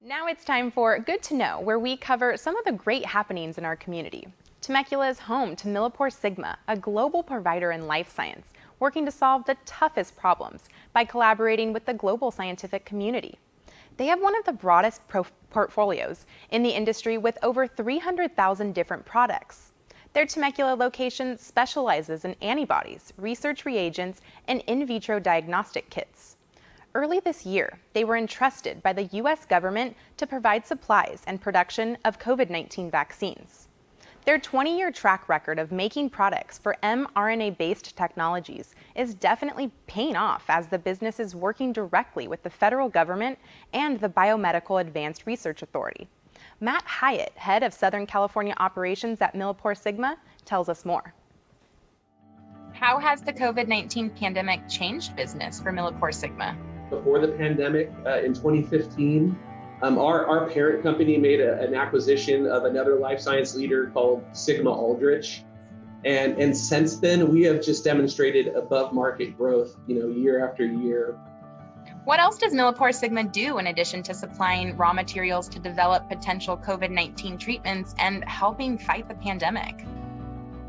Now it's time for Good to Know, where we cover some of the great happenings in our community. Temecula is home to Millipore Sigma, a global provider in life science, working to solve the toughest problems by collaborating with the global scientific community. They have one of the broadest portfolios in the industry with over 300,000 different products. Their Temecula location specializes in antibodies, research reagents, and in vitro diagnostic kits. Early this year, they were entrusted by the U.S. government to provide supplies and production of COVID-19 vaccines. Their 20-year track record of making products for mRNA-based technologies is definitely paying off as the business is working directly with the federal government and the Biomedical Advanced Research Authority. Matt Hyatt, head of Southern California operations at Millipore Sigma, tells us more. How has the COVID-19 pandemic changed business for Millipore Sigma? Before the pandemic, in 2015, our parent company made an acquisition of another life science leader called Sigma Aldrich. And since then, we have just demonstrated above market growth, year after year. What else does Millipore Sigma do in addition to supplying raw materials to develop potential COVID-19 treatments and helping fight the pandemic?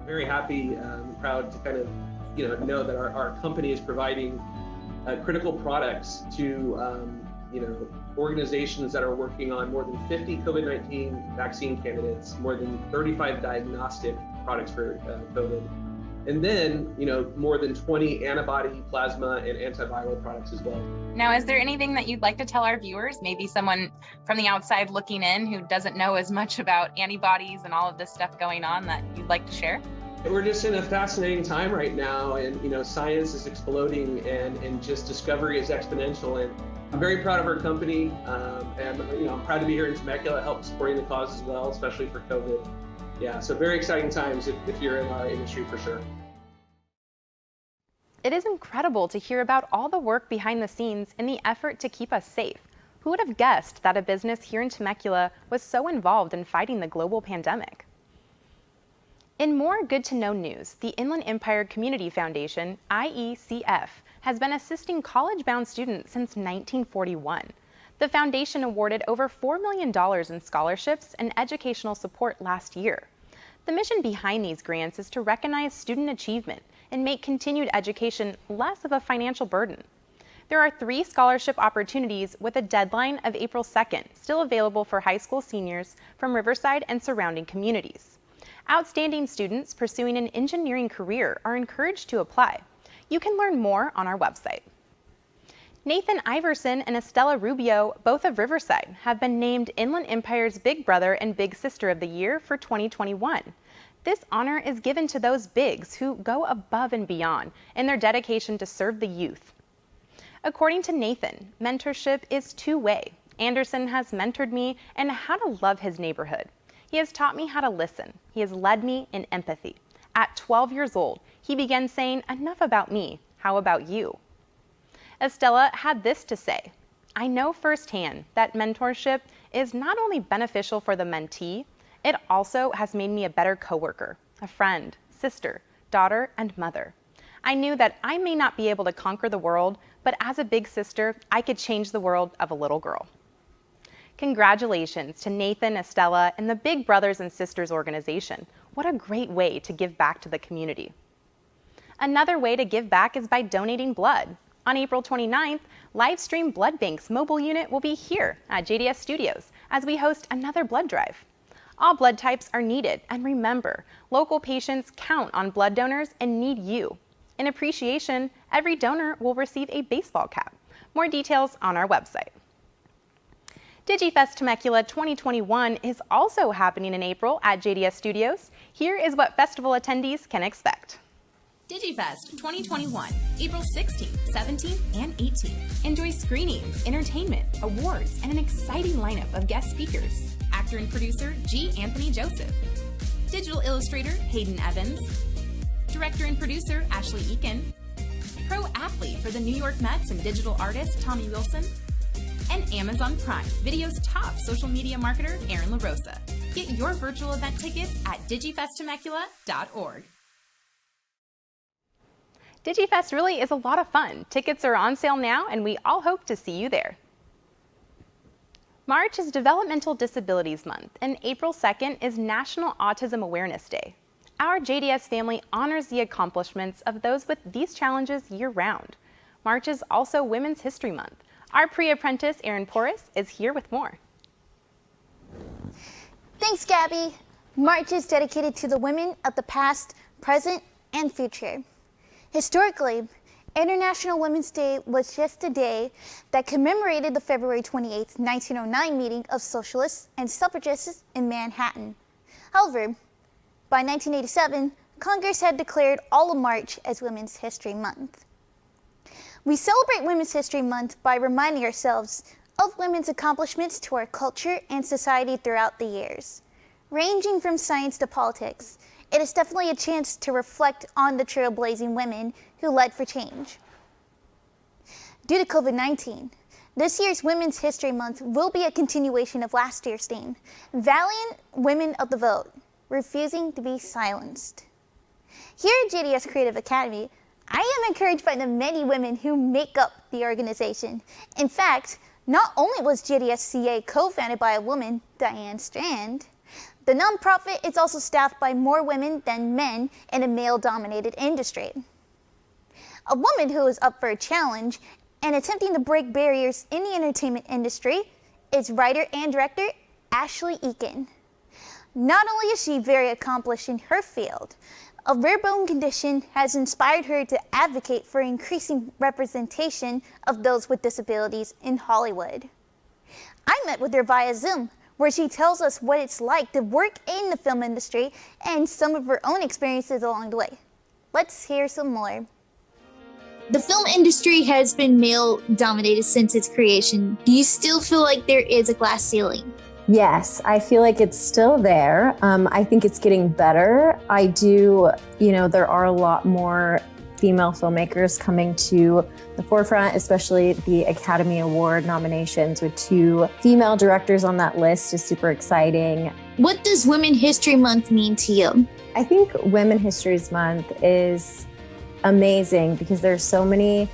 Very happy, proud to kind of, know that our company is providing critical products to, organizations that are working on more than 50 COVID-19 vaccine candidates, more than 35 diagnostic products for COVID, and then, more than 20 antibody, plasma, and antiviral products as well. Now, is there anything that you'd like to tell our viewers, maybe someone from the outside looking in who doesn't know as much about antibodies and all of this stuff going on that you'd like to share? We're just in a fascinating time right now, and science is exploding, and just discovery is exponential. And I'm very proud of our company, and I'm proud to be here in Temecula, help supporting the cause as well, especially for COVID. Yeah, so very exciting times if you're in our industry for sure. It is incredible to hear about all the work behind the scenes in the effort to keep us safe. Who would have guessed that a business here in Temecula was so involved in fighting the global pandemic? In more Good to Know news, the Inland Empire Community Foundation, IECF, has been assisting college-bound students since 1941. The foundation awarded over $4 million in scholarships and educational support last year. The mission behind these grants is to recognize student achievement and make continued education less of a financial burden. There are 3 scholarship opportunities with a deadline of April 2nd, still available for high school seniors from Riverside and surrounding communities. Outstanding students pursuing an engineering career are encouraged to apply. You can learn more on our website. Nathan Iverson and Estella Rubio, both of Riverside, have been named Inland Empire's Big Brother and Big Sister of the Year for 2021. This honor is given to those bigs who go above and beyond in their dedication to serve the youth. According to Nathan, mentorship is two-way. Anderson has mentored me in how to love his neighborhood. He has taught me how to listen. He has led me in empathy. At 12 years old, he began saying, "Enough about me, how about you?" Estella had this to say, "I know firsthand that mentorship is not only beneficial for the mentee, it also has made me a better coworker, a friend, sister, daughter, and mother. I knew that I may not be able to conquer the world, but as a big sister, I could change the world of a little girl." Congratulations to Nathan, Estella, and the Big Brothers and Sisters organization. What a great way to give back to the community. Another way to give back is by donating blood. On April 29th, Livestream Blood Bank's mobile unit will be here at JDS Studios as we host another blood drive. All blood types are needed, and remember, local patients count on blood donors and need you. In appreciation, every donor will receive a baseball cap. More details on our website. Digifest Temecula 2021 is also happening in April at JDS Studios. Here is what festival attendees can expect. Digifest 2021, April 16th, 17th, and 18th. Enjoy screenings, entertainment, awards, and an exciting lineup of guest speakers. Actor and producer G. Anthony Joseph. Digital illustrator Hayden Evans. Director and producer Ashley Eakin. Pro athlete for the New York Mets and digital artist Tommy Wilson. And Amazon Prime Video's top social media marketer, Aaron LaRosa. Get your virtual event tickets at digifesttemecula.org. Digifest really is a lot of fun. Tickets are on sale now, and we all hope to see you there. March is Developmental Disabilities Month, and April 2nd is National Autism Awareness Day. Our JDS family honors the accomplishments of those with these challenges year-round. March is also Women's History Month. Our pre-apprentice, Erin Perris, is here with more. Thanks, Gabby. March is dedicated to the women of the past, present, and future. Historically, International Women's Day was just a day that commemorated the February 28, 1909 meeting of socialists and suffragists in Manhattan. However, by 1987, Congress had declared all of March as Women's History Month. We celebrate Women's History Month by reminding ourselves of women's accomplishments to our culture and society throughout the years. Ranging from science to politics, it is definitely a chance to reflect on the trailblazing women who led for change. Due to COVID-19, this year's Women's History Month will be a continuation of last year's theme, Valiant Women of the Vote, Refusing to be Silenced. Here at JDS Creative Academy, I am encouraged by the many women who make up the organization. In fact, not only was JDSCA co-founded by a woman, Diane Strand, the nonprofit is also staffed by more women than men in a male-dominated industry. A woman who is up for a challenge and attempting to break barriers in the entertainment industry is writer and director Ashley Eakin. Not only is she very accomplished in her field, a rare bone condition has inspired her to advocate for increasing representation of those with disabilities in Hollywood. I met with her via Zoom, where she tells us what it's like to work in the film industry and some of her own experiences along the way. Let's hear some more. The film industry has been male-dominated since its creation. Do you still feel like there is a glass ceiling? Yes, I feel like it's still there. I think it's getting better. There are a lot more female filmmakers coming to the forefront, especially the Academy Award nominations with 2 female directors on that list is super exciting. What does Women's History Month mean to you? I think Women's History Month is amazing because there's so many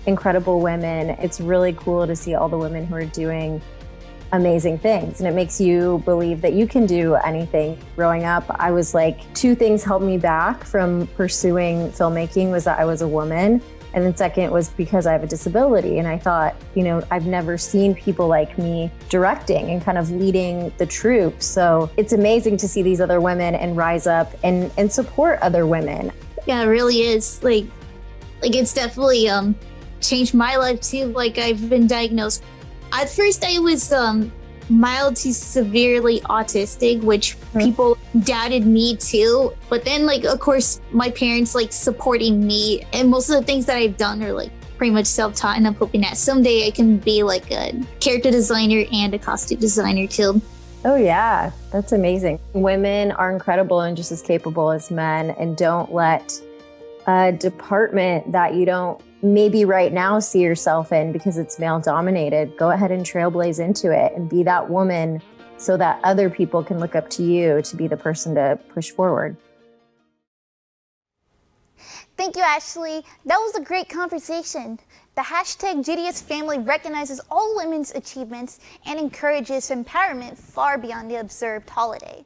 incredible women. It's really cool to see all the women who are doing amazing things, and it makes you believe that you can do anything. Growing up, I was like, 2 things held me back from pursuing filmmaking was that I was a woman, and then second was because I have a disability. And I thought, I've never seen people like me directing and kind of leading the troops. So it's amazing to see these other women and rise up and support other women. Yeah, it really is. Like it's definitely changed my life too. Like, I've been diagnosed. At first, I was mild to severely autistic, which people doubted me too. But then, of course, my parents supporting me, and most of the things that I've done are pretty much self-taught. And I'm hoping that someday I can be a character designer and a costume designer too. Oh yeah, that's amazing. Women are incredible and just as capable as men, and don't let a department that you don't maybe right now see yourself in because it's male dominated. Go ahead and trailblaze into it and be that woman so that other people can look up to you to be the person to push forward. Thank you, Ashley. That was a great conversation. The hashtag JDSFamily recognizes all women's achievements and encourages empowerment far beyond the observed holiday.